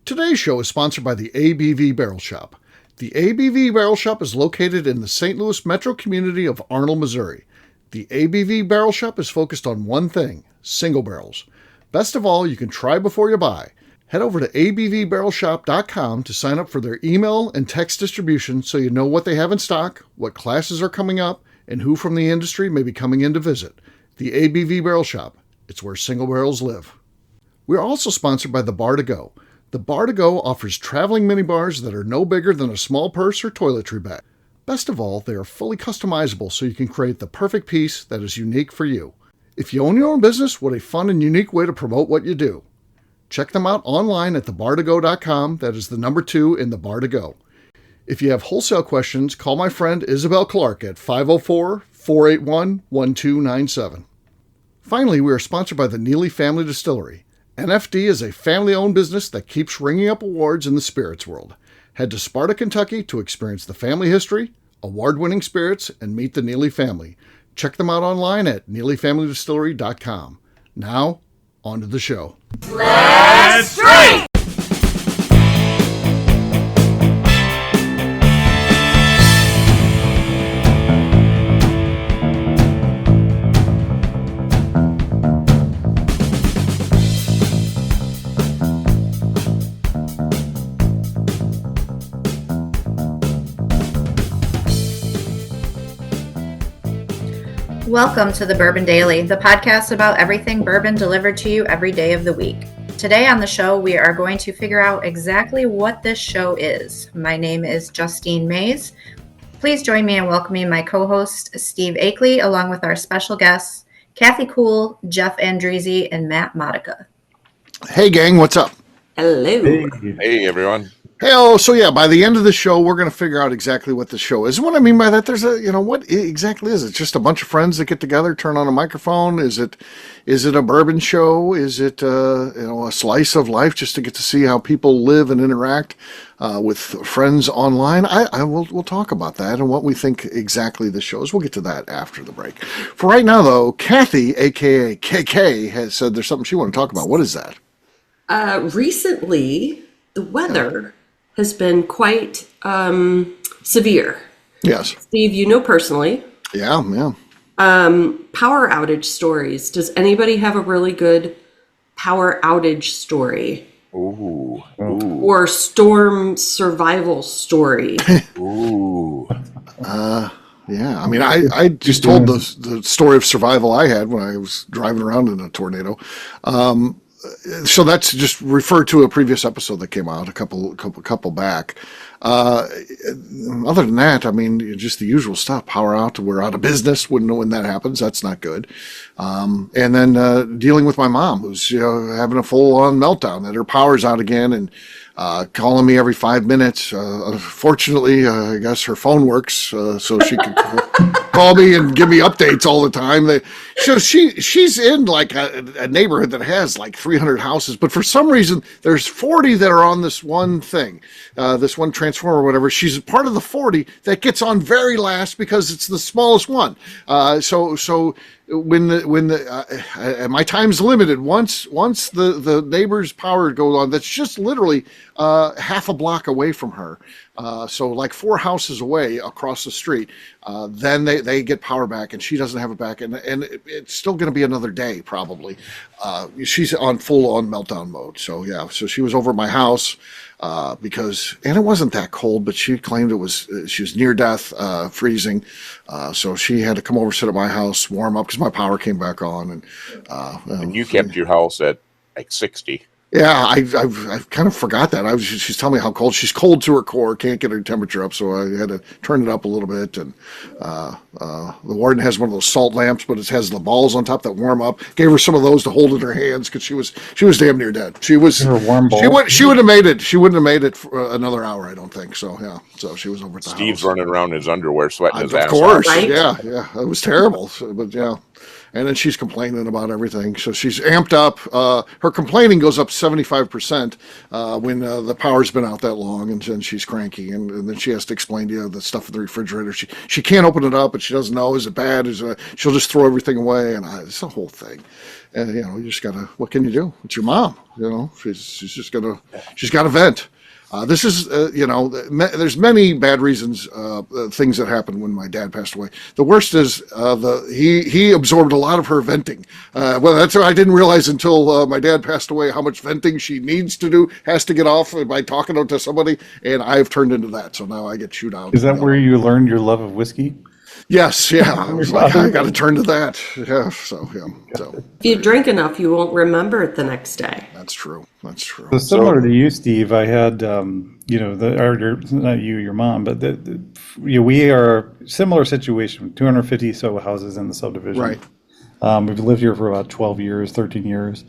Today's show is sponsored by the ABV Barrel Shop. The ABV Barrel Shop is located in the St. Louis metro community of Arnold, Missouri. The ABV Barrel Shop is focused on one thing: single barrels. Best of all, you can try before you buy. Head over to abvbarrelshop.com to sign up for their email and text distribution so you know what they have in stock, what classes are coming up, and who from the industry may be coming in to visit. The ABV Barrel Shop. It's where single barrels live. We're also sponsored by the Bar to Go. The Bar to Go offers traveling minibars that are no bigger than a small purse or toiletry bag. Best of all, they are fully customizable so you can create the perfect piece that is unique for you. If you own your own business, what a fun and unique way to promote what you do. Check them out online at thebar2go.com. That is the number 2 in the Bar to Go. If you have wholesale questions, call my friend Isabel Clark at 504-481-1297. Finally, we are sponsored by the Neely Family Distillery. NFD is a family-owned business that keeps ringing up awards in the spirits world. Head to Sparta, Kentucky to experience the family history, award-winning spirits, and meet the Neely family. Check them out online at neelyfamilydistillery.com. Now, on to the show. Let's drink! Welcome to the Bourbon Daily, the podcast about everything bourbon delivered to you every day of the week. Today on the show, we are going to figure out exactly what this show is. My name is Justine Mays. Please join me in welcoming my co-host, Steve Akeley, along with our special guests, Kathy Kuhl, Jeff Andresi, and Matt Modica. Hey, gang, what's up? Hello. Hey, everyone. Hey, by the end of the show, we're going to figure out exactly what the show is. And what I mean by that, what exactly is it? Just a bunch of friends that get together, turn on a microphone? Is it a bourbon show? Is it, a slice of life just to get to see how people live and interact with friends online? We'll talk about that and what we think exactly the show is. We'll get to that after the break. For right now, though, Kathy, a.k.a. KK, has said there's something she wanted to talk about. What is that? Recently, the weather has been quite severe. Yes. Steve, you know personally. Yeah. Power outage stories. Does anybody have a really good power outage story? Ooh. Or storm survival story? Ooh. Yeah. I mean, I just told the story of survival I had when I was driving around in a tornado. So that's just referred to a previous episode that came out a couple back. Other than that, I mean, just the usual stuff. Power out, we're out of business. Wouldn't know when that happens. That's not good. And then dealing with my mom, who's having a full-on meltdown that her power's out again, and calling me every 5 minutes. Fortunately, I guess her phone works, so she can call me and give me updates all the time. So she's in like a neighborhood that has like 300 houses, but for some reason there's 40 that are on this one thing, this one transformer or whatever. She's part of the 40 that gets on very last because it's the smallest one. So when my time's limited, once the neighbor's power goes on, that's just literally half a block away from her. So like 4 houses away across the street, then they get power back, and she doesn't have it back, and it's still going to be another day probably. She's on full-on meltdown mode. So yeah, so she was over at my house because, and it wasn't that cold, but she claimed she was near death, freezing. So she had to come over, sit at my house, warm up because my power came back on, And you kept your house at like 60. Yeah, I've kind of forgot that. She's telling me how cold. She's cold to her core, can't get her temperature up, so I had to turn it up a little bit. And the warden has one of those salt lamps, but it has the balls on top that warm up. Gave her some of those to hold in her hands because she was damn near dead. She would have made it. She wouldn't have made it for another hour, I don't think. So yeah, so she was over at the Steve's house. running around in his underwear, sweating his ass off. Of course, right? Yeah, it was terrible. But yeah. and then she's complaining about everything. So she's amped up. Her complaining goes up 75% when the power's been out that long, and then she's cranky, and then she has to explain to you the stuff in the refrigerator. She can't open it up, and she doesn't know, is it bad? She'll just throw everything away, and it's a whole thing. And you just gotta. What can you do? It's your mom. She's gotta vent. This is, there's many bad reasons, things that happened when my dad passed away. The worst is he absorbed a lot of her venting. That's what I didn't realize until my dad passed away, how much venting she needs to do, has to get off by talking to somebody, and I've turned into that. So now I get chewed out. Is that where you learned your love of whiskey? Yes, yeah. I was like, I got to turn to that. Yeah, so. If you drink enough, you won't remember it the next day. That's true. So similar to you, Steve, I had, not you, your mom, but we are similar situation, 250 so houses in the subdivision. Right. We've lived here for about 12 years, 13 years.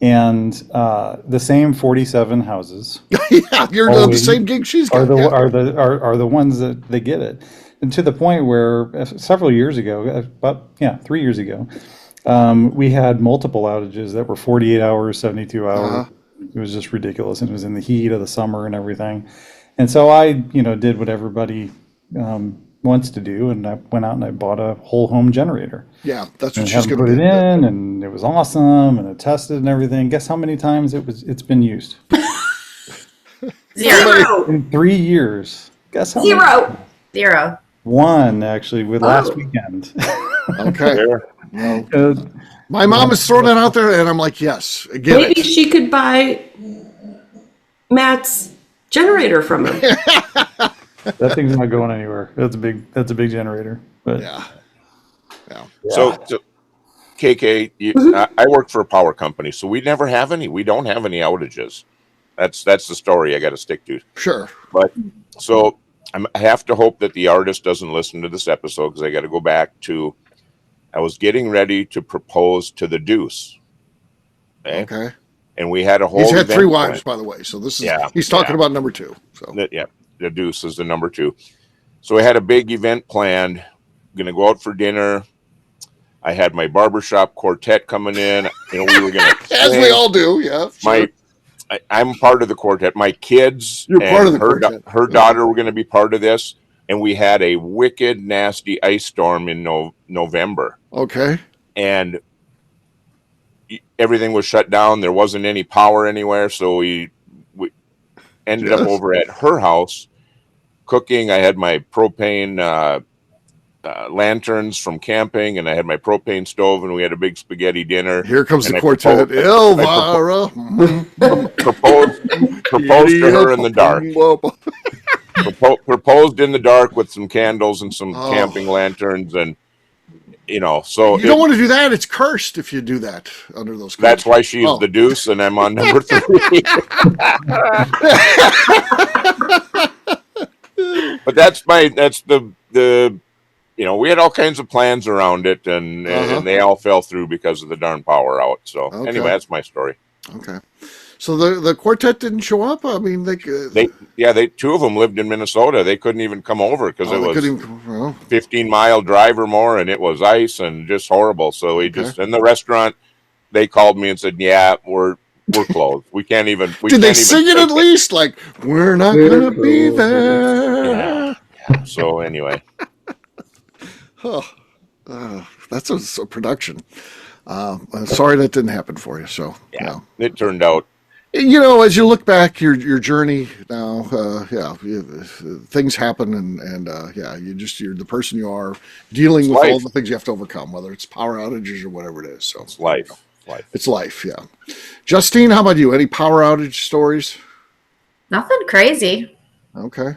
And the same 47 houses. Yeah, you're on the same gig she's got. Are the ones that they get it. And to the point where several years ago, about 3 years ago, we had multiple outages that were 48 hours, 72 hours. It was just ridiculous. And it was in the heat of the summer and everything. And so I, did what everybody wants to do. And I went out and I bought a whole home generator. Yeah, that's what and she's going to put it in, and it was awesome. And it tested and everything. Guess how many times it's been used? 0. In 3 years. Guess how 0. 0. One, actually, with last weekend. Okay. Well, my mom is throwing it out there, and I'm like, yes, get Maybe it. she could buy Matt's generator from him. That thing's not going anywhere. That's a big generator. But Yeah. So KK, I work for a power company, so we never have any. We don't have any outages. That's the story I got to stick to. Sure. But so I have to hope that the artist doesn't listen to this episode, because I got to go back to, I was getting ready to propose to the Deuce. Okay. And we had a whole. He's had event 3 wives, planned. by the way. So this is, Yeah, he's talking about number 2. So The Deuce is the number 2. So we had a big event planned. Going to go out for dinner. I had my barbershop quartet coming in. We were going to as we all do, yeah. Sure. I'm part of the quartet. My kids, You're part of the quartet. Her daughter were going to be part of this, and we had a wicked, nasty ice storm in November. Okay. And everything was shut down. There wasn't any power anywhere, so we ended up over at her house cooking. I had my propane lanterns from camping, and I had my propane stove, and we had a big spaghetti dinner. Here comes and the quartet. Elvira. Proposed to her in the dark. Proposed in the dark with some candles and some camping lanterns, and so you don't want to do that. It's cursed if you do that under those. That's why she's the Deuce, and I'm on number 3. But that's the we had all kinds of plans around it, and they all fell through because of the darn power out. So anyway, that's my story. Okay. So the quartet didn't show up. I mean, they 2 of them lived in Minnesota. They couldn't even come over because it was 15-mile drive or more, and it was ice and just horrible. So we just in the restaurant, they called me and said, "Yeah, we're closed. We can't even." Did they sing it at least? Like, we're not gonna be there. Yeah. So anyway. That's a production. I'm sorry that didn't happen for you. So It turned out. As you look back your journey now, things happen, and you're the person you are, dealing with all the things you have to overcome, whether it's power outages or whatever it is. So it's life. It's life. Yeah. Justine, how about you? Any power outage stories? Nothing crazy. Okay.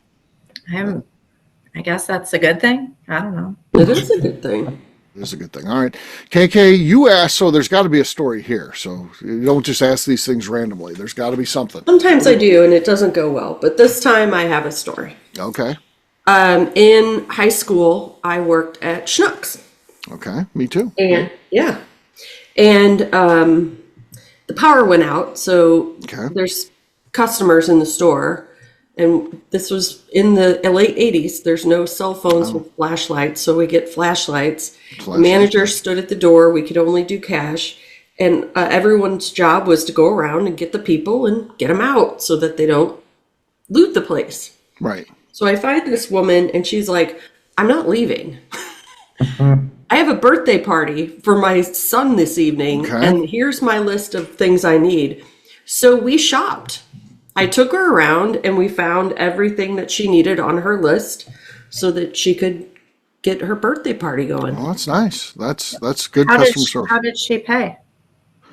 I guess that's a good thing. I don't know. It is a good thing. It is a good thing. All right. KK, you asked, so there's got to be a story here. So you don't just ask these things randomly. There's got to be something. Sometimes I do, and it doesn't go well. But this time I have a story. Okay. In high school, I worked at Schnucks. Okay. Me too. And the power went out. So there's customers in the store. And this was in the late 80s. There's no cell phones with flashlights, so we get flashlights. The manager stood at the door. We could only do cash. And everyone's job was to go around and get the people and get them out so that they don't loot the place. Right. So I find this woman, and she's like, I'm not leaving. I have a birthday party for my son this evening, and here's my list of things I need. So we shopped. I took her around, and we found everything that she needed on her list so that she could get her birthday party going. Well, that's nice. That's good customer service. How did she pay?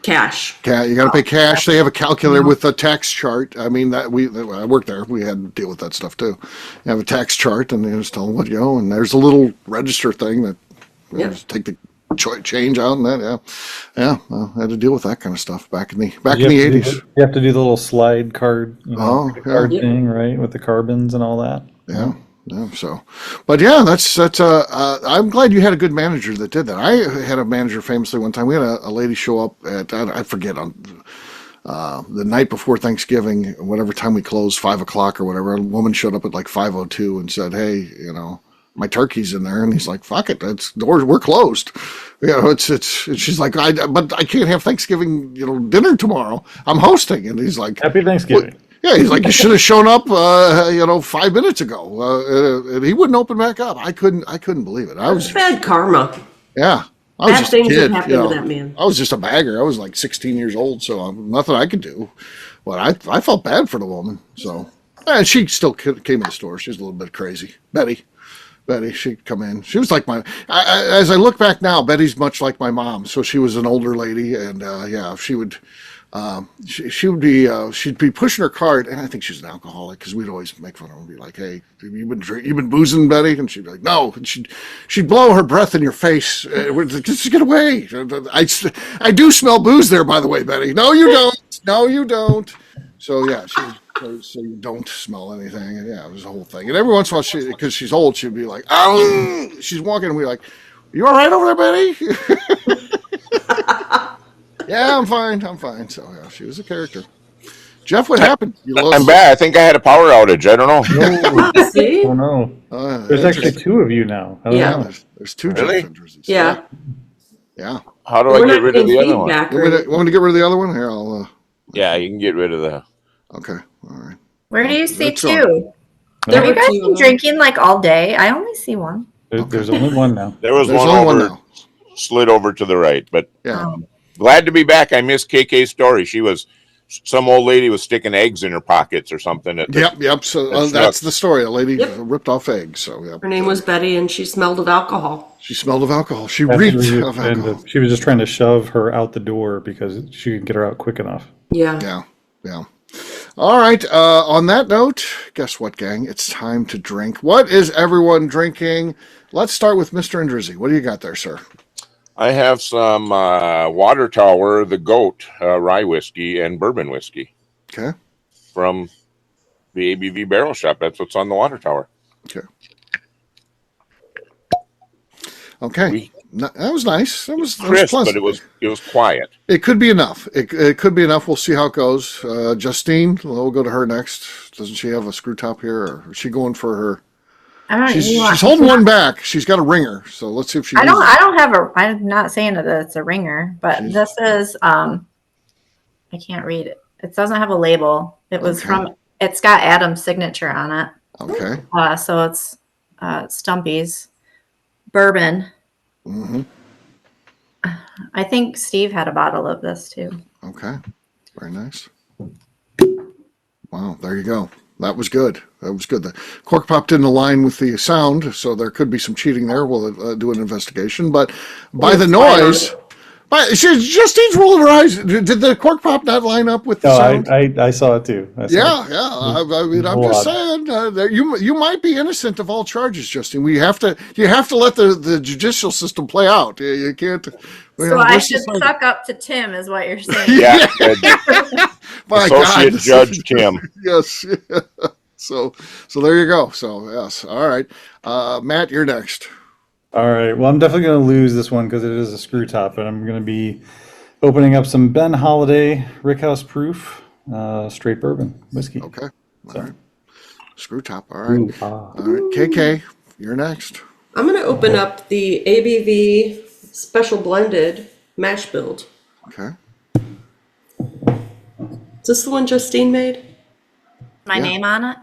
Cash. You got to pay cash. They have a calculator with a tax chart. I mean, I worked there. We had to deal with that stuff too. You have a tax chart, and they just tell them what you owe. And there's a little register thing that just take the change out, and that. Well, I had to deal with that kind of stuff back in the 80s. You have to do the little slide card, card yeah. thing, right, with the carbons and all that. Yeah. Yeah, so, but yeah, that's. I'm glad you had a good manager that did that. I had a manager famously one time. We had a lady show up at I forget on the night before Thanksgiving, whatever time we closed, 5:00 or whatever. A woman showed up at like 5:02 and said, "Hey, my turkey's in there," and he's like, "Fuck it, that's doors. We're closed." It's. She's like, but I can't have Thanksgiving, dinner tomorrow. I'm hosting, and he's like, "Happy Thanksgiving." Yeah, he's like, you should have shown up, 5 minutes ago, and he wouldn't open back up. I couldn't believe it. That's bad karma. Yeah, I was Bad just things a kid. have happened to that man. I was just a bagger. I was like 16 years old, so nothing I could do. But I felt bad for the woman. So, and she still came in the store. She was a little bit crazy. Betty, she'd come in. She was like as I look back now, Betty's much like my mom. So she was an older lady, and she would. She'd be pushing her cart, and I think she's an alcoholic because we'd always make fun of her and be like, "Hey, you've been boozing, Betty?" And she'd be like, "No," and she'd blow her breath in your face. Just get away! I do smell booze there, by the way, Betty. No, you don't. No, you don't. So yeah, so you don't smell anything, and yeah, it was a whole thing. And every once in a while, because she's old, she'd be like, "Oh," she's walking, and we're like, "You all right over there, Betty?" Yeah, I'm fine. So yeah, she was a character. Jeff, what happened? I'm bad. I think I had a power outage. I don't know. See? Oh no. There's actually two of you now. There's two Really? Jeff Andrews. Yeah. Yeah. How do I get rid of the other one? Want me to get rid of the other one? Here, I'll. Yeah, you can get rid of the. Okay. All right. Where do you see That's two? Have you guys been drinking like all day? I only see one. There's only one now. There's one over, now. Slid over to the right, but Yeah. glad to be back. I missed KK's story. Some old lady was sticking eggs in her pockets or something. Yep. So that's the story. A lady ripped off eggs. So yeah. Her name was Betty, and she smelled of alcohol. She smelled of alcohol. She reeked of alcohol. She was just trying to shove her out the door because she could get her out quick enough. Yeah. Yeah. All right. On that note, guess what, gang? It's time to drink. What is everyone drinking? Let's start with Mr. Andrizzi. What do you got there, sir? I have some Water Tower, the Goat rye whiskey and bourbon whiskey. Okay. From the ABV Barrel Shop. That's what's on the Water Tower. Okay. That was nice. That was crisp, pleasant. but it was quiet. It could be enough. It could be enough. We'll see how it goes. Justine, we'll go to her next. Doesn't she have a screw top here, or is she going for her? She's holding one back. She's got a ringer, so let's see if she. I don't have a. I'm not saying that it's a ringer, but this is. I can't read it. It doesn't have a label. It was from. It's got Adam's signature on it. Okay. So it's Stumpy's bourbon. Mm-hmm. I think Steve had a bottle of this too. Okay. Very nice. Wow. There you go. That was good. The cork pop didn't align with the sound, so there could be some cheating there. We'll do an investigation. But by the noise, Justine's rolling her eyes. Did the cork pop not line up with the sound? I saw it too. I mean, I'm just saying you might be innocent of all charges, Justine. You have to let the judicial system play out. You can't. So I should suck up to Tim, is what you're saying. Yeah. My Associate God. Judge Tim. Yes. So there you go. So yes. All right. Matt, you're next. All right. Well, I'm definitely going to lose this one because it is a screw top, and I'm going to be opening up some Ben Holiday Rickhouse Proof straight bourbon whiskey. Okay. All right. Screw top. All right. All right. KK, you're next. I'm going to open up the ABV Special Blended Mash Build. Okay. Is this the one Justine made? My name on it?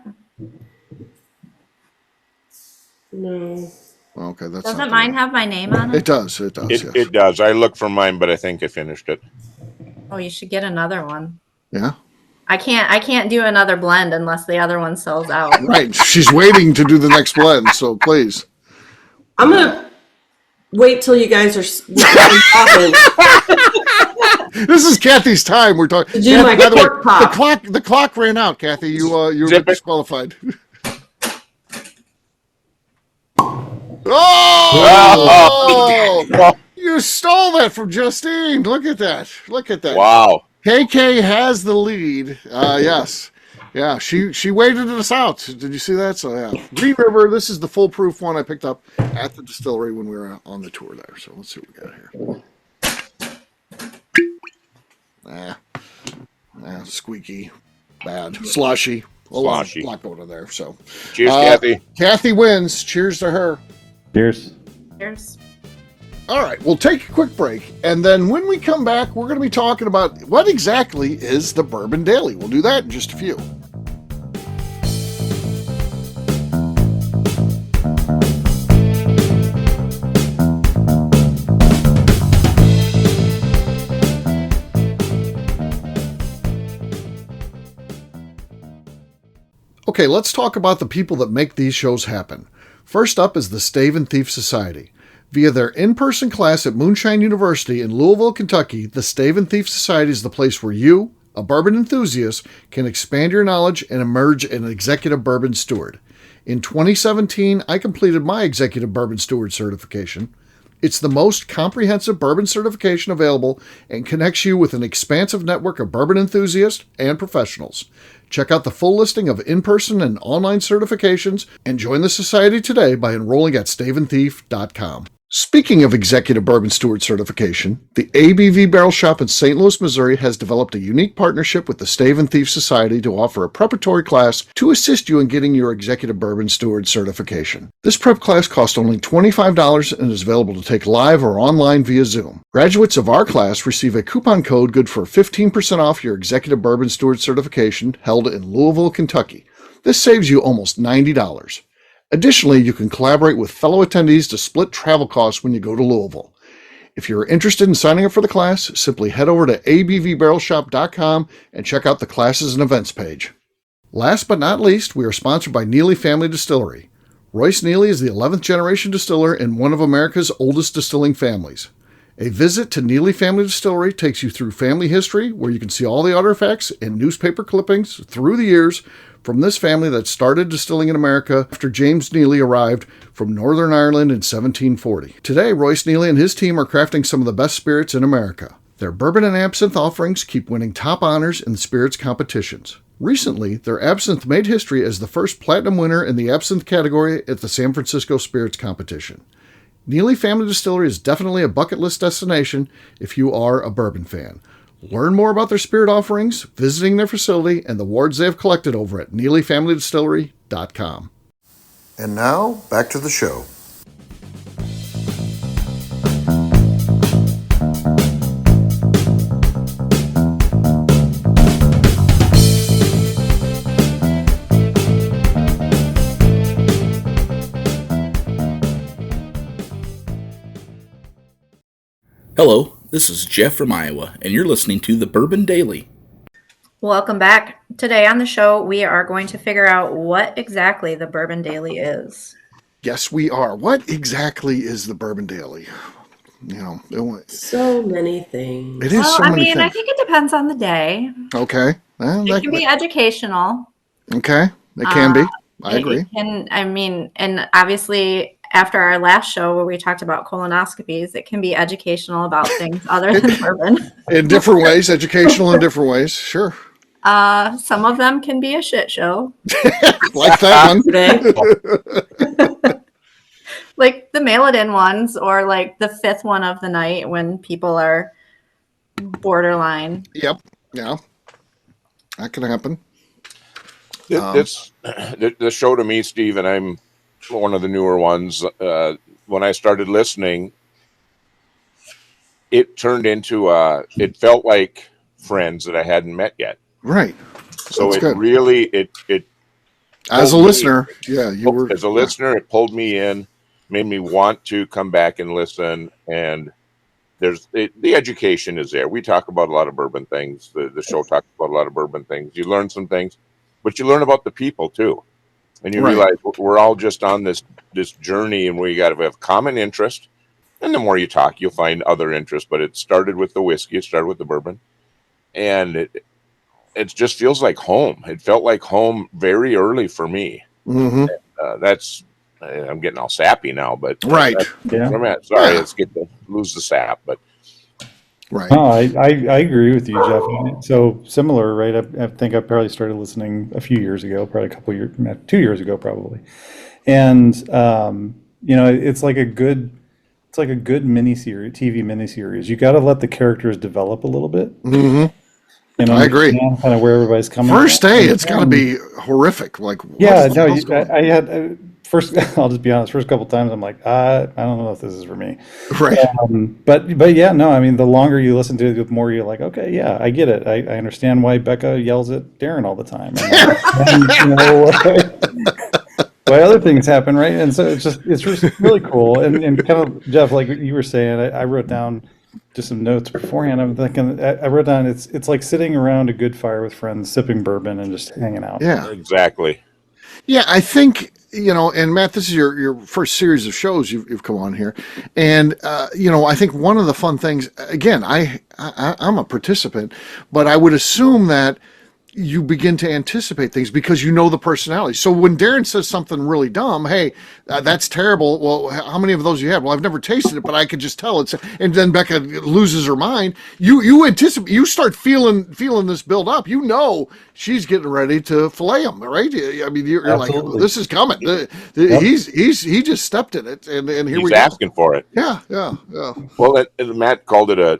No. Okay, that's Doesn't not mine have my name on it? It does. It does. Yes. It does. I looked for mine, but I think I finished it. Oh, you should get another one. Yeah. I can't do another blend unless the other one sells out. Right. She's waiting to do the next blend, so please. I'm going to wait till you guys are talking. This is Kathy's time. We're talking. To do my by the way, cork pop. the clock ran out, Kathy. You're Zip it. disqualified. Oh! You stole that from Justine. Look at that. Look at that. Wow. KK has the lead. Yes. Yeah, she waited us out. Did you see that? So yeah, Green River. This is the foolproof one I picked up at the distillery when we were on the tour there. So let's see what we got here. Squeaky, bad, slushy. A lot going on there. So cheers, Kathy. Kathy wins. Cheers to her. Cheers. Cheers. All right, we'll take a quick break, and then when we come back, we're going to be talking about what exactly is the Bourbon Daily. We'll do that in just a few. Okay, let's talk about the people that make these shows happen. First up is the Stave and Thief Society. Via their in-person class at Moonshine University in Louisville, Kentucky, the Stave and Thief Society is the place where you, a bourbon enthusiast, can expand your knowledge and emerge an executive bourbon steward. In 2017, I completed my executive bourbon steward certification. It's the most comprehensive bourbon certification available and connects you with an expansive network of bourbon enthusiasts and professionals. Check out the full listing of in-person and online certifications and join the society today by enrolling at staveandthief.com. Speaking of executive bourbon steward certification, the ABV Barrel Shop in St. Louis, Missouri has developed a unique partnership with the Stave and Thief Society to offer a preparatory class to assist you in getting your executive bourbon steward certification. This prep class costs only $25 and is available to take live or online via Zoom. Graduates of our class receive a coupon code good for 15% off your executive bourbon steward certification held in Louisville, Kentucky. This saves you almost $90. Additionally, you can collaborate with fellow attendees to split travel costs when you go to Louisville. If you're interested in signing up for the class, simply head over to abvbarrelshop.com and check out the classes and events page. Last but not least, we are sponsored by Neely Family Distillery. Royce Neely is the 11th generation distiller in one of America's oldest distilling families. A visit to Neely Family Distillery takes you through family history, where you can see all the artifacts and newspaper clippings through the years from this family that started distilling in America after James Neely arrived from Northern Ireland in 1740. Today, Royce Neely and his team are crafting some of the best spirits in America. Their bourbon and absinthe offerings keep winning top honors in the spirits competitions. Recently, their absinthe made history as the first platinum winner in the absinthe category at the San Francisco Spirits Competition. Neely Family Distillery is definitely a bucket list destination if you are a bourbon fan. Learn more about their spirit offerings, visiting their facility, and the awards they have collected over at NeelyFamilyDistillery.com. And now, back to the show. Hello, this is Jeff from Iowa, and you're listening to the Bourbon Daily. Welcome back. Today on the show, we are going to figure out what exactly the Bourbon Daily is. Yes, we are. What exactly is the Bourbon Daily? So many things. It is so many things. I think it depends on the day. Okay. Well, It can be educational. Okay. It can be. I agree. And obviously, after our last show where we talked about colonoscopies, it can be educational about things other than bourbon. In different ways, educational in different ways. Sure. Some of them can be a shit show. Like that one. Like the mail-it-in ones, or like the fifth one of the night when people are borderline. Yep. Yeah. That can happen. The show to me, Steve, and I'm one of the newer ones. When I started listening, it turned into it felt like friends that I hadn't met yet. Right. So That's it good. really it as a listener, you were as a listener, it pulled me in, made me want to come back and listen. And the education is there. We talk about a lot of bourbon things. The show talks about a lot of bourbon things. You learn some things, but you learn about the people too, and you realize we're all just on this journey, and we got to have common interest. And the more you talk, you'll find other interests. But it started with the whiskey. It started with the bourbon, and it just feels like home. It felt like home very early for me. Mm-hmm. I'm getting all sappy now, but right. I'm at. Sorry, let's get to lose the sap, but right. No, I agree with you, Jeff. So similar, right? I think I probably started listening a few years ago, probably 2 years ago, probably. And it's like a good miniseries, TV miniseries. You got to let the characters develop a little bit. Mm-hmm. I agree. Kind of where everybody's coming. First day, it's got to be horrific. Like, I had first. I'll just be honest. First couple times, I'm like, I don't know if this is for me. Right. But yeah, no. I mean, the longer you listen to it, the more you're like, okay, yeah, I get it. I understand why Becca yells at Darren all the time. Why other things happen, right? And so it's just really cool. And kind of, Jeff, like you were saying, I wrote down just some notes beforehand. I'm thinking, I wrote down, it's like sitting around a good fire with friends, sipping bourbon and just hanging out. Yeah, exactly. Yeah, I think, and Matt, this is your first series of shows you've come on here. And, I think one of the fun things, again, I'm a participant, but I would assume that you begin to anticipate things because you know the personality. So when Darren says something really dumb, hey, that's terrible. Well, how many of those you have? Well, I've never tasted it, but I could just tell it's. And then Becca loses her mind. You anticipate. You start feeling this build up. You know she's getting ready to fillet him, right? I mean, you're like, this is coming. He just stepped in it, and here he's we go. asking for it. Yeah. Well, Matt called it a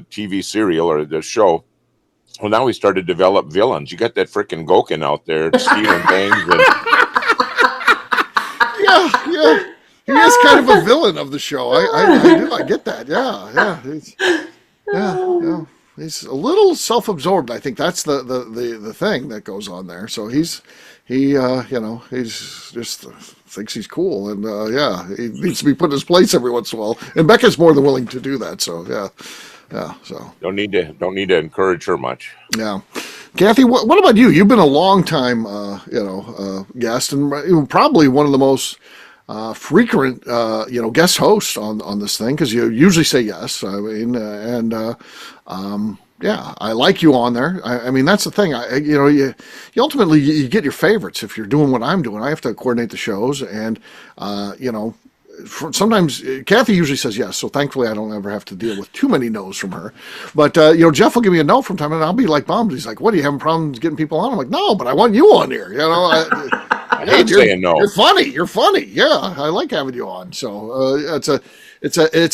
TV serial or the show. Well, now we started to develop villains. You got that frickin' Gokin out there stealing things. Yeah. He is kind of a villain of the show. I do. I get that. Yeah. He's a little self-absorbed. I think that's the thing that goes on there. So he's just thinks he's cool, and he needs to be put in his place every once in a while. And Becca's more than willing to do that. So so don't need to encourage her much. Yeah, Kathy, what about you? You've been a long time, guest, and probably one of the most frequent, guest hosts on this thing because you usually say yes. I mean, I like you on there. I mean, that's the thing. You ultimately you get your favorites if you're doing what I'm doing. I have to coordinate the shows, and sometimes Kathy usually says yes, so thankfully I don't ever have to deal with too many no's from her. But Jeff will give me a no from time, and I'll be like bummed. He's like, "What, are you having problems getting people on?" I'm like, "No, but I want you on here." I hate saying no. You're funny. Yeah, I like having you on. So it's a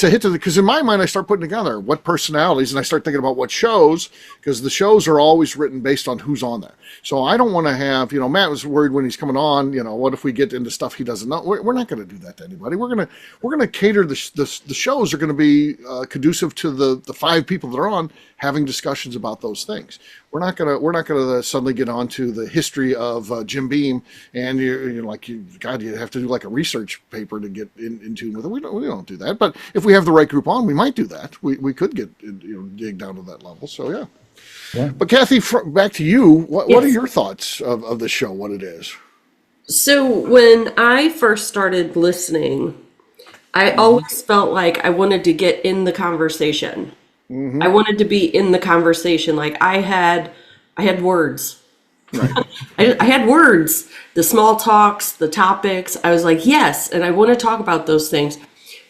hit to because in my mind I start putting together what personalities, and I start thinking about what shows because the shows are always written based on who's on there. So I don't want to have Matt was worried when he's coming on. What if we get into stuff he doesn't know? We're not going to do that to anybody. We're gonna cater the shows are going to be conducive to the 5 people that are on having discussions about those things. We're not gonna suddenly get onto the history of Jim Beam and you're like you have to do like a research paper to get in tune with it. We don't do that. But if we have the right group on, we might do that. We could get dig down to that level. So yeah. But Kathy, back to you. What are your thoughts of the show? What it is? So when I first started listening, I always felt like I wanted to get in the conversation. Mm-hmm. I wanted to be in the conversation. Like I had words. Right. I had words. The small talks, the topics. I was like, yes, and I want to talk about those things.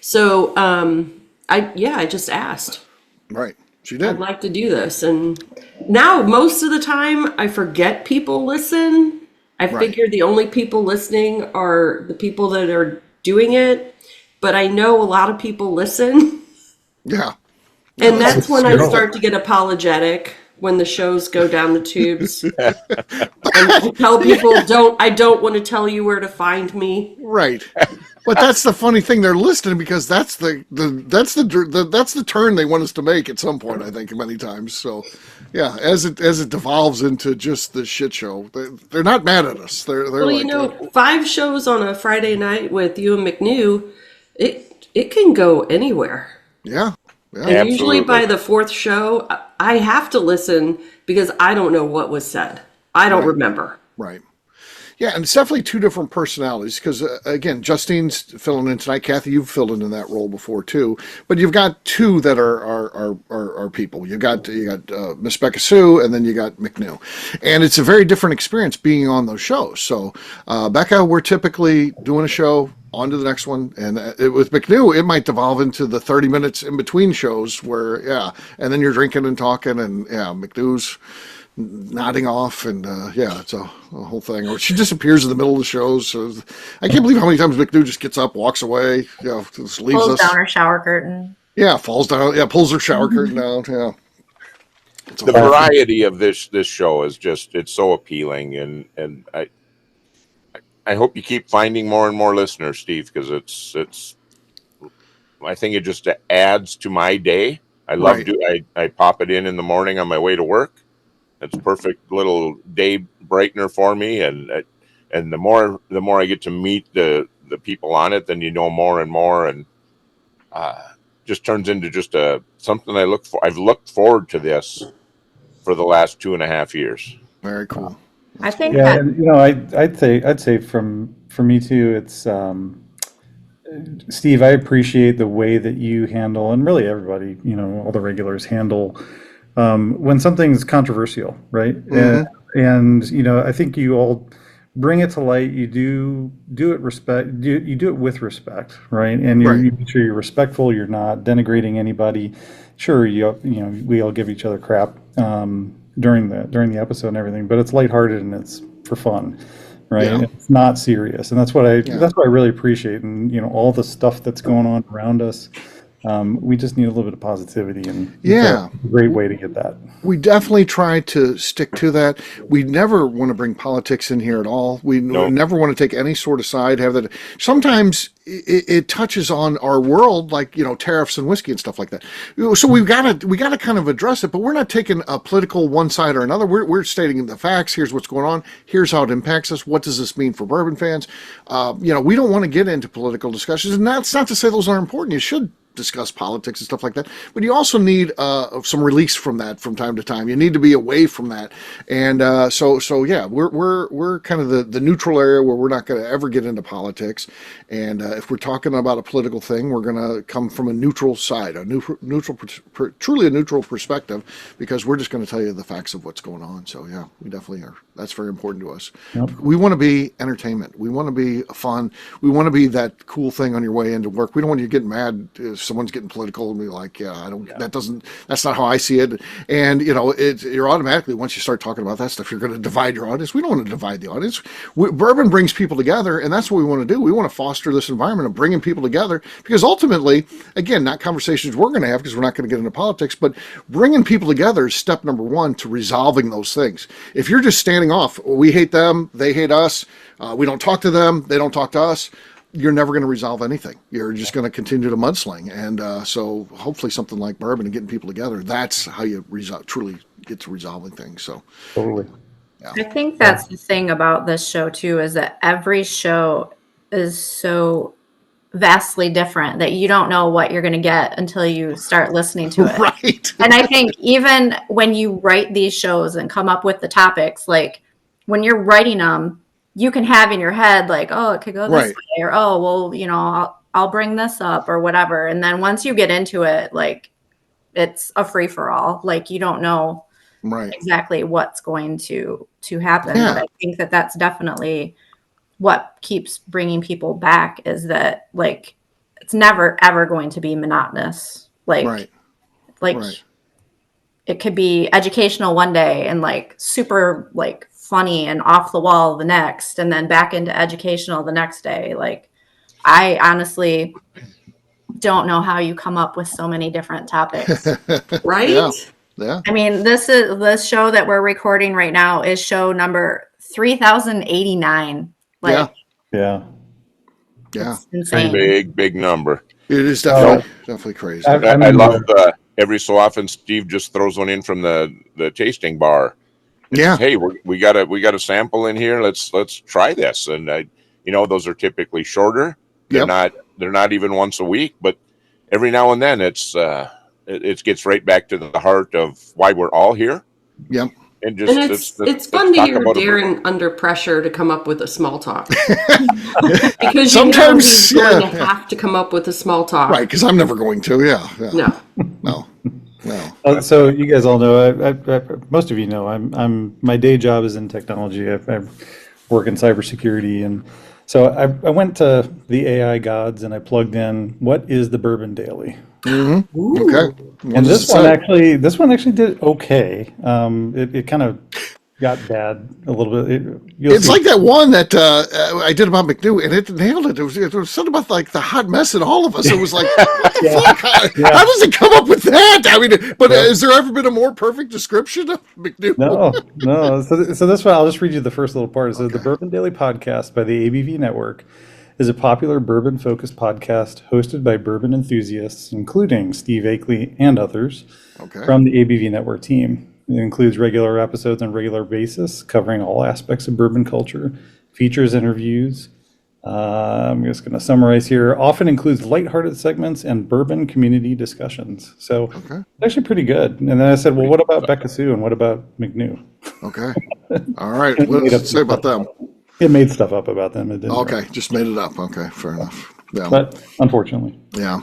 So I just asked. Right. She did. I'd like to do this. And now most of the time I forget people listen. I figure the only people listening are the people that are doing it. But I know a lot of people listen. Yeah. And that's when I start to get apologetic when the shows go down the tubes. And I tell people, I don't want to tell you where to find me. Right. But that's the funny thing. They're listening because that's the turn they want us to make at some point, I think, many times. So, yeah, as it devolves into just the shit show, they're not mad at us. They're Well, like, 5 shows on a Friday night with you and MacNew, it can go anywhere. yeah. And usually by the 4th show, I have to listen because I don't know what was said. I don't remember. Right. Yeah, and it's definitely two different personalities because, again, Justine's filling in tonight. Kathy, you've filled in that role before too. But you've got two that are people. You got Miss Becca Sue, and then you got MacNew, and it's a very different experience being on those shows. So, Becca, we're typically doing a show. On to the next one, and with MacNew, it might devolve into the 30 minutes in between shows where, and then you're drinking and talking, and MacNew's nodding off, and it's a whole thing. Or she disappears in the middle of the shows. So I can't believe how many times MacNew just gets up, walks away, just leaves pulls us. Down her shower curtain. Yeah, falls down. Yeah, pulls her shower curtain down. Yeah. The variety of this show is it's so appealing, and I hope you keep finding more and more listeners, Steve, because it's. I think it just adds to my day. I love I pop it in the morning on my way to work. It's a perfect little day brightener for me, and the more I get to meet the people on it, then you know more and more, and just turns into just something I look for. I've looked forward to this for the last 2.5 years. Very cool. I think and, I'd say for me too, it's Steve, I appreciate the way that you handle, and really everybody, all the regulars handle when something's controversial, right? Mm-hmm. And I think you all bring it to light. You do it you do it with respect, right? And you make sure you're respectful. You're not denigrating anybody. Sure, we all give each other crap during the episode and everything, but it's lighthearted and it's for fun, right? Yeah. It's not serious, and that's what I really appreciate. And all the stuff that's going on around us, we just need a little bit of positivity, and it's a great way to get that. We definitely try to stick to that. We never want to bring politics in here at all. We never want to take any sort of side. Have that. Sometimes it touches on our world, like tariffs and whiskey and stuff like that. So we got to kind of address it, but we're not taking a political one side or another. We're stating the facts. Here's what's going on. Here's how it impacts us. What does this mean for bourbon fans? We don't want to get into political discussions, and that's not to say those aren't important. You should discuss politics and stuff like that, but you also need some release from that from time to time. You need to be away from that, and we're kind of the neutral area where we're not going to ever get into politics. And if we're talking about a political thing, we're going to come from a neutral side, truly a neutral perspective, because we're just going to tell you the facts of what's going on. So yeah, we definitely are. That's very important to us. Yep. We want to be entertainment. We want to be fun. We want to be that cool thing on your way into work. We don't want you getting mad if someone's getting political and be like, that's not how I see it. And you're automatically, once you start talking about that stuff, you're going to divide your audience. We don't want to divide the audience. Bourbon brings people together, and that's what we want to do. We want to foster this environment of bringing people together, because ultimately, again, not conversations we're going to have because we're not going to get into politics, but bringing people together is step number one to resolving those things. If you're just standing off, we hate them, they hate us, we don't talk to them, they don't talk to us, you're never going to resolve anything. You're just going to continue to mudsling. And so hopefully something like bourbon and getting people together, that's how you truly get to resolving things. So totally. Yeah. I think that's the thing about this show too, is that every show is so vastly different that you don't know what you're going to get until you start listening to it. Right. And I think even when you write these shows and come up with the topics, like when you're writing them, you can have in your head like, oh, it could go this way, or oh, well, I'll bring this up or whatever. And then once you get into it, like it's a free for all. Like you don't know exactly what's going to happen. Yeah. But I think that that's definitely what keeps bringing people back, is that like it's never ever going to be monotonous. Like it could be educational one day and like super like funny and off the wall the next, and then back into educational the next day. Like I honestly don't know how you come up with so many different topics. Right? Yeah. I mean, this show that we're recording right now is show number 3089. Like, Yeah. it's insane. Big number. It is Oh, definitely crazy. I I mean, love every so often Steve just throws one in from the tasting bar. And Yeah. says, hey, we got a sample in here. Let's try this. And those are typically shorter. They're not even once a week, but every now and then it gets right back to the heart of why we're all here. Yep. And it's fun to hear Darren under pressure to come up with a small talk. Because sometimes he's going to have to come up with a small talk. Right, because I'm never going to, No. So you guys all know, most of you know, my day job is in technology. I work in cybersecurity, and so I went to the AI gods and I plugged in, what is the Bourbon Daily? Mm-hmm. Okay. And this one actually did okay. It kind of got bad a little bit. It's like that one that I did about McNew, and it nailed it. It was something about like the hot mess in all of us. It was like, what the fuck? How does it come up with that? I mean, but has there ever been a more perfect description of McNew? No. So this one, I'll just read you the first little part. It says, the Bourbon Daily podcast by the ABV Network is a popular bourbon-focused podcast hosted by bourbon enthusiasts, including Steve Akeley and others from the ABV Network team. It includes regular episodes on a regular basis, covering all aspects of bourbon culture, features interviews. I'm just going to summarize here. Often includes lighthearted segments and bourbon community discussions. So it's actually pretty good. And then I said, well, what about Becca Sue and what about McNew? Okay. All right. What does it say about them? It made stuff up about them. It didn't just made it up. Okay, fair enough. Yeah. But unfortunately. Yeah.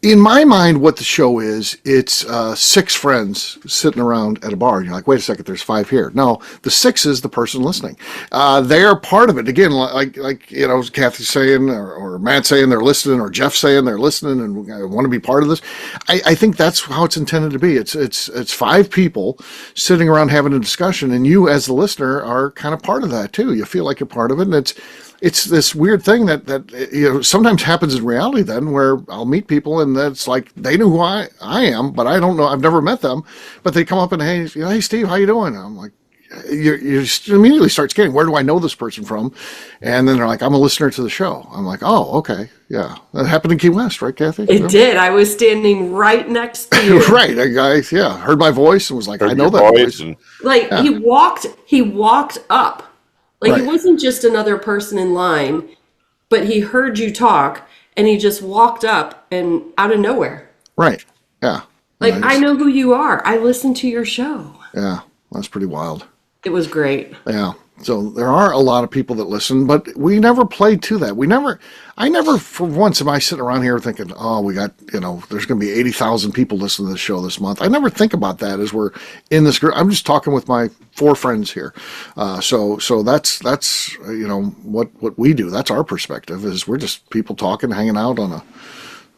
In my mind, what the show is, it's 6 friends sitting around at a bar. You're like, wait a second, there's 5 here. No, the 6 is the person listening. They are part of it. Again, like Kathy saying, or Matt saying they're listening, or Jeff saying they're listening and want to be part of this. I think that's how it's intended to be. It's 5 people sitting around having a discussion, and you as the listener are kind of part of that too. You feel like you're part of it, and it's this weird thing that sometimes happens in reality then, where I'll meet people and that's like they know who I am, but I don't know. I've never met them, but they come up and hey Steve, how you doing? And I'm like, you just immediately start scanning. Where do I know this person from? And then they're like, I'm a listener to the show. I'm like, oh, okay, yeah. That happened in Key West, right, Kathy? It did. I was standing right next to you. Right, a guy, heard my voice and was like, I know that voice. He walked up. He wasn't just another person in line, but he heard you talk, and he just walked up and out of nowhere. Right. Yeah. Nice. I know who you are. I listen to your show. Yeah. That's pretty wild. It was great. Yeah. So there are a lot of people that listen, but we never played to that. I never for once am I sitting around here thinking, oh, we got, there's going to be 80,000 people listening to this show this month. I never think about that as we're in this group. I'm just talking with my 4 friends here. So that's what we do. That's our perspective is we're just people talking, hanging out on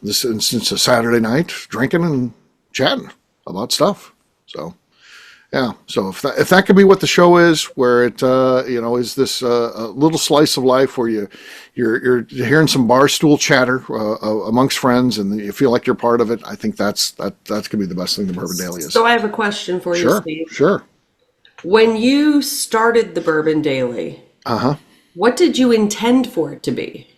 this instance, a Saturday night, drinking and chatting about stuff. So. Yeah, so if that could be what the show is, where it is this a little slice of life where you're hearing some bar stool chatter amongst friends and you feel like you're part of it, I think that's gonna be the best thing the Bourbon Daily is. So I have a question for you, Steve. Sure. When you started the Bourbon Daily, what did you intend for it to be?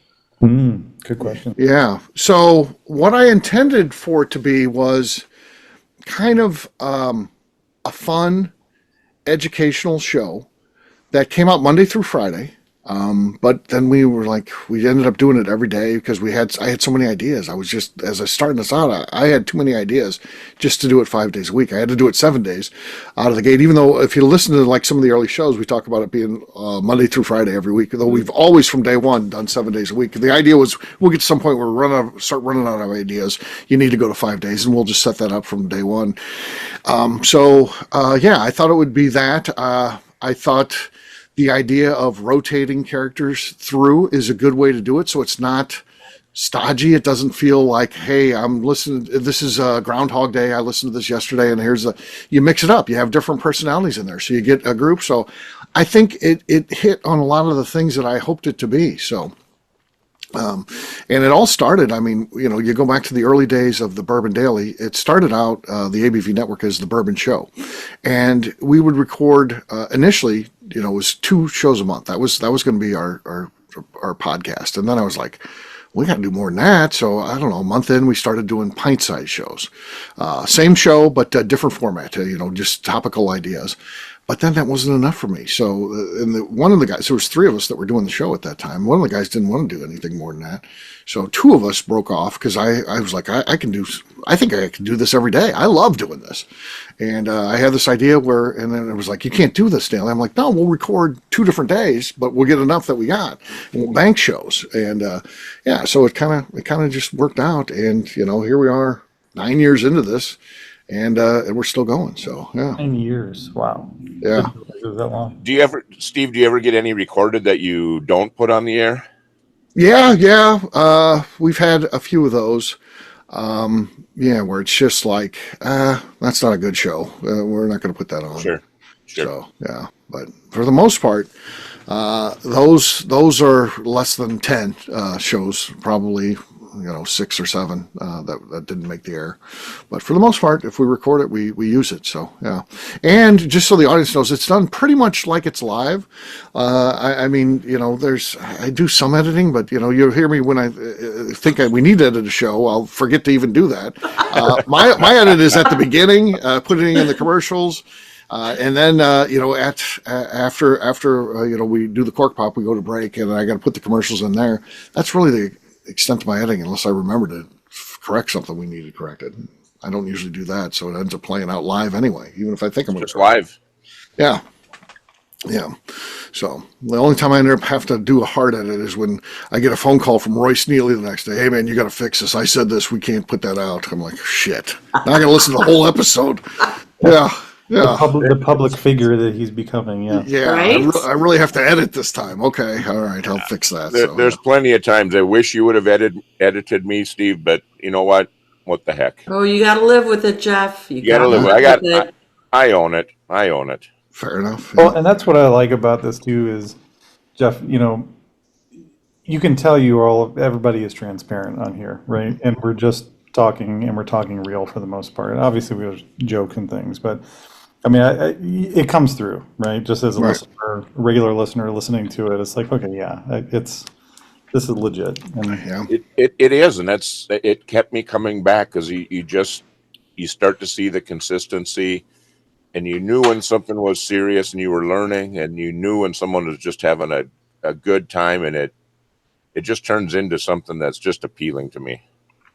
Good question. Yeah. So what I intended for it to be was kind of a fun educational show that came out Monday through Friday. But then we ended up doing it every day because I had so many ideas. I was just, as I started this out, I had too many ideas just to do it 5 days a week. I had to do it 7 days out of the gate, even though if you listen to like some of the early shows, we talk about it being Monday through Friday every week, though we've always from day one done 7 days a week. The idea was we'll get to some point where we start running out of ideas. You need to go to 5 days and we'll just set that up from day one. I thought it would be that. I thought the idea of rotating characters through is a good way to do it. So it's not stodgy. It doesn't feel like, hey, I'm listening. This is Groundhog Day. I listened to this yesterday and you mix it up. You have different personalities in there. So you get a group. So I think it hit on a lot of the things that I hoped it to be. So And it all started, I mean, you go back to the early days of the Bourbon Daily. It started out, the ABV network as the Bourbon Show. And we would record, initially, it was 2 shows a month. That was going to be our podcast. And then I was like, we got to do more than that. So I don't know, a month in, we started doing pint-sized shows. Same show, but different format, just topical ideas. But then that wasn't enough for me. So, one of the guys, there was 3 of us that were doing the show at that time. One of the guys didn't want to do anything more than that. So 2 of us broke off because I was like, I think I can do this every day. I love doing this. And I had this idea and then it was like, you can't do this daily. I'm like, no, we'll record 2 different days, but we'll get enough that we got. And we'll bank shows. And so it kind of just worked out. And, here we are 9 years into this. And we're still going. So, yeah. 9 years. Wow. Yeah. It was that long. Steve, do you ever get any recorded that you don't put on the air? Yeah. We've had a few of those. Where it's just like, that's not a good show. We're not going to put that on. Sure. So, yeah. But for the most part, those are less than 10 shows, probably 6 or 7 that didn't make the air. But for the most part, if we record it, we use it. So, yeah. And just so the audience knows, it's done pretty much like it's live. I do some editing, but you'll hear me when I think we need to edit a show. I'll forget to even do that. My edit is at the beginning, putting in the commercials. And then, after we do the cork pop, we go to break, and I got to put the commercials in there. That's really the extent of my editing, unless I remember to correct something we needed corrected. I don't usually do that, so it ends up playing out live anyway, even if I think I'm going to. Just live. Yeah. So the only time I have to do a hard edit is when I get a phone call from Royce Neely the next day. Hey man, you got to fix this. I said this. We can't put that out. I'm like, shit. Now I got to listen to the whole episode. Yeah. The public figure that he's becoming. Yeah. Right? I really have to edit this time. Okay. All right. I'll fix that. There's plenty of times I wish you would have edited me, Steve, but you know what? What the heck? Oh, you got to live with it, Jeff. You got to live with it. I own it. Fair enough. Well, and that's what I like about this too is, Jeff, you can tell everybody is transparent on here, right? And we're just talking, and we're talking real for the most part. Obviously, we joke and things, but I mean, it comes through, right? Just as a listener, regular listener listening to it, it's like, okay, yeah, this is legit. And it is, and it kept me coming back because you start to see the consistency, and you knew when something was serious and you were learning, and you knew when someone was just having a good time, and it just turns into something that's just appealing to me.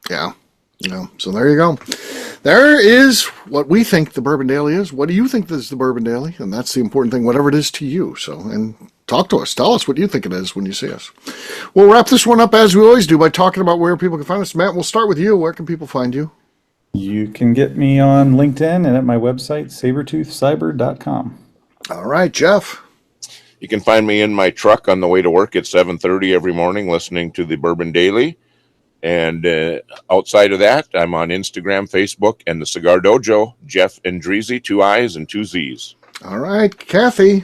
Yeah. So there you go. There is what we think the Bourbon Daily is. What do you think is the Bourbon Daily? And that's the important thing, whatever it is to you. So, and talk to us. Tell us what you think it is when you see us. We'll wrap this one up as we always do by talking about where people can find us. Matt, we'll start with you. Where can people find you? You can get me on LinkedIn and at my website, sabertoothcyber.com. All right, Jeff. You can find me in my truck on the way to work at 7:30 every morning listening to the Bourbon Daily. And outside of that, I'm on Instagram, Facebook, and the Cigar Dojo, Jeff Andreezy, 2 I's and 2 Z's. All right, Kathy.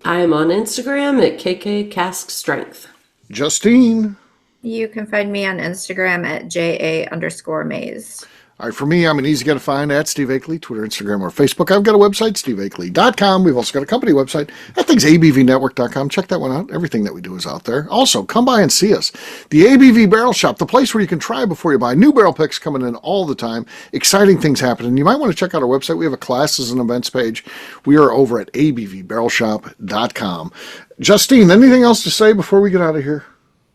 I am on Instagram at KK Cask Strength. Justine. You can find me on Instagram at JA_Maze. All right, for me, I'm an easy guy to find at Steve Akeley, Twitter, Instagram, or Facebook. I've got a website, steveakeley.com. We've also got a company website. That thing's abvnetwork.com. Check that one out. Everything that we do is out there. Also, come by and see us. The ABV Barrel Shop, the place where you can try before you buy. New barrel picks coming in all the time. Exciting things happening. You might want to check out our website. We have a classes and events page. We are over at abvbarrelshop.com. Justine, anything else to say before we get out of here?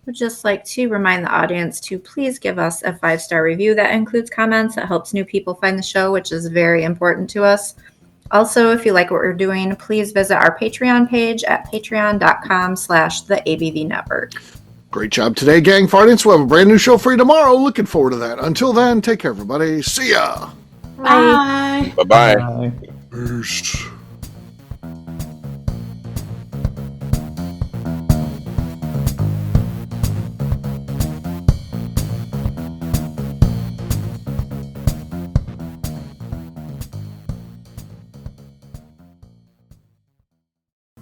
Would just like to remind the audience to please give us a 5-star review that includes comments. That helps new people find the show, which is very important to us. Also, if you like what we're doing, please visit our Patreon page at patreon.com/theABV Network. Great job today, gang. For audience, we'll have a brand new show for you tomorrow. Looking forward to that. Until then, take care, everybody. See ya. Bye. Bye-bye. Bye. Peace.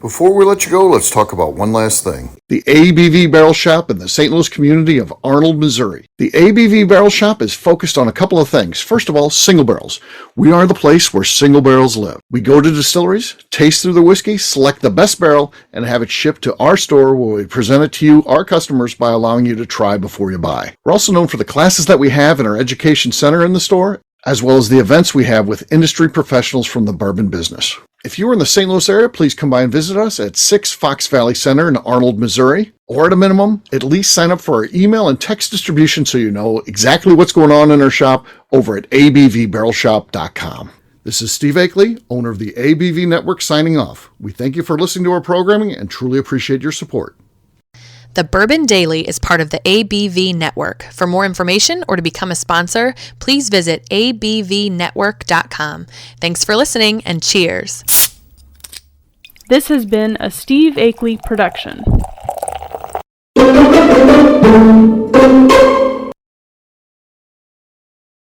Before we let you go, let's talk about one last thing. The ABV Barrel Shop in the St. Louis community of Arnold, Missouri. The ABV Barrel Shop is focused on a couple of things. First of all, single barrels. We are the place where single barrels live. We go to distilleries, taste through the whiskey, select the best barrel, and have it shipped to our store where we present it to you, our customers, by allowing you to try before you buy. We're also known for the classes that we have in our education center in the store, as well as the events we have with industry professionals from the bourbon business. If you are in the St. Louis area, please come by and visit us at 6 Fox Valley Center in Arnold, Missouri. Or at a minimum, at least sign up for our email and text distribution so you know exactly what's going on in our shop over at abvbarrelshop.com. This is Steve Akeley, owner of the ABV Network, signing off. We thank you for listening to our programming and truly appreciate your support. The Bourbon Daily is part of the ABV Network. For more information or to become a sponsor, please visit abvnetwork.com. Thanks for listening and cheers. This has been a Steve Akeley production.